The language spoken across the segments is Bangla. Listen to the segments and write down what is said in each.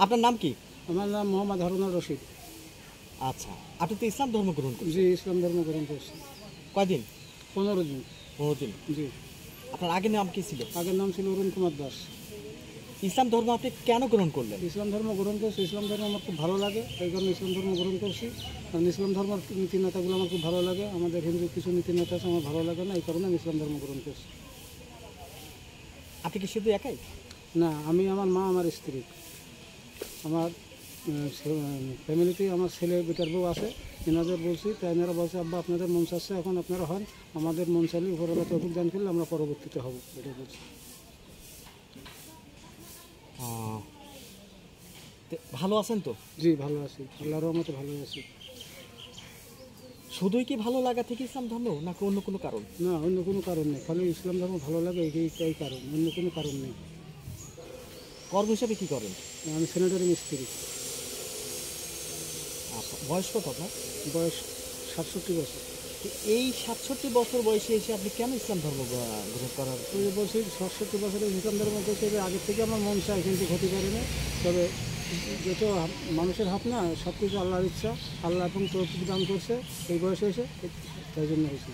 আপনার নাম কি? আমার নাম মোহাম্মদ হারুনুর রশিদ। আচ্ছা, আপনি তো ইসলাম ধর্ম গ্রহণ করছেন। জি, ইসলাম ধর্ম গ্রহণ করছি। কয়দিন? 15 দিন। 15 দিন। জি। আপনার আগের নাম কি ছিল? আগের নাম ছিল অরুণ কুমার দাস। ইসলাম ধর্ম আপনি কেন গ্রহণ করলেন? ইসলাম ধর্ম গ্রহণ করছি, ইসলাম ধর্ম আমার খুব ভালো লাগে, এই কারণে ইসলাম ধর্ম গ্রহণ করছি। কারণ ইসলাম ধর্মের নীতি নেতাগুলো আমার খুব ভালো লাগে। আমাদের হিন্দু কিছু নীতি নেতা আছে আমার ভালো লাগে না, এই কারণে আমি ইসলাম ধর্ম গ্রহণ করছি। আপনি কি শুধু একাই? না, আমি, আমার মা, আমার স্ত্রী, আমার ফ্যামিলিতে আমার ছেলে বেটার বউ আছে। এনাদের বলছি, তাই এনারা বলছে আব্বা আপনাদের মন চাচ্ছে এখন আপনারা হন, আমাদের মন চাইলে উপরওয়ালা তৌফিক দান করলে আমরা পরবর্তীতে হব, এটা বলছি। ভালো আছেন তো? জি, ভালো আছি, আল্লাহর রহমতে ভালো আছি। শুধুই কি ভালো লাগা থেকে ইসলাম ধর্ম, নাকি অন্য কোনো কারণ? না, অন্য কোনো কারণ নেই, খালি ইসলাম ধর্ম ভালো লাগে এই কারণ, অন্য কোনো কারণ নেই। কর্ম হিসাবে কি করেন? আমি সেনেটারি মিস্ত্রি। আচ্ছা, বয়স কত আপনার? বয়স 67 বছর। তো এই 67 বছর বয়সে এসে আপনি কেন ইসলাম ধর্ম গ্রহণ করার? ওই যে বলছি 67 বছরে ইসলাম ধর্ম করছে, আগের থেকে আমার মন চায় কিন্তু ক্ষতি করে না। তবে যত মানুষের হাত না, সব কিছু আল্লাহর ইচ্ছা, আল্লাহ এবং তৌফিক দান করছে এই বয়সে এসে, তাই জন্য হয়েছে।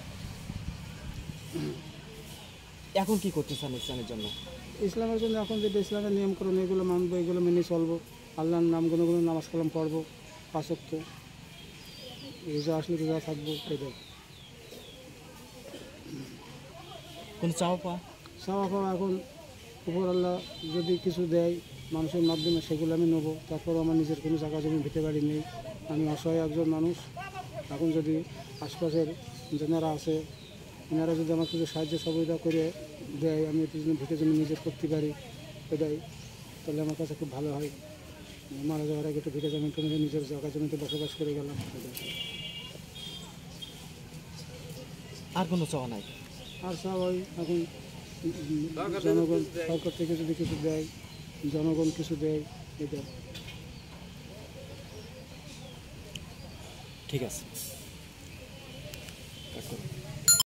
এখন কি করতে চান ইসলামের জন্য? ইসলামের জন্য এখন যেটা ইসলামের নিয়মকরণ এগুলো মানবো, এগুলো মেনে চলবো, আল্লাহর নাম গুলো নামাজ কালাম পড়বো, 5 ওয়াক্ত, রোজা আসলে রোজা থাকবো, এটাই। কোনো চাওয়া পাওয়া? চাওয়া পাওয়া এখন উপর আল্লাহ যদি কিছু দেয় মানুষের মাধ্যমে সেগুলো আমি নেবো। তারপর আমার নিজের কোনো জায়গা জমি ভিটে বাড়ি নেই, আমি অসহায় একজন মানুষ। এখন যদি আশপাশের যারা আছে এনারা যদি আমার কিছু সাহায্য সহযোগিতা করে দেয়, আমি একটু যদি ভিটে জমি নিজে করতে পারি এটাই, তাহলে আমার কাছে খুব ভালো হয়। মারা যাওয়ার আগে একটু ভিটে জমি কিনে নিজের জায়গা জমিতে বসবাস করে গেলাম, এটাই। আর কোনো চাওয়া নাই? আর সবাই এখন জনগণ সরকার থেকে যদি কিছু দেয়, জনগণ কিছু দেয়, এটা। ঠিক আছে।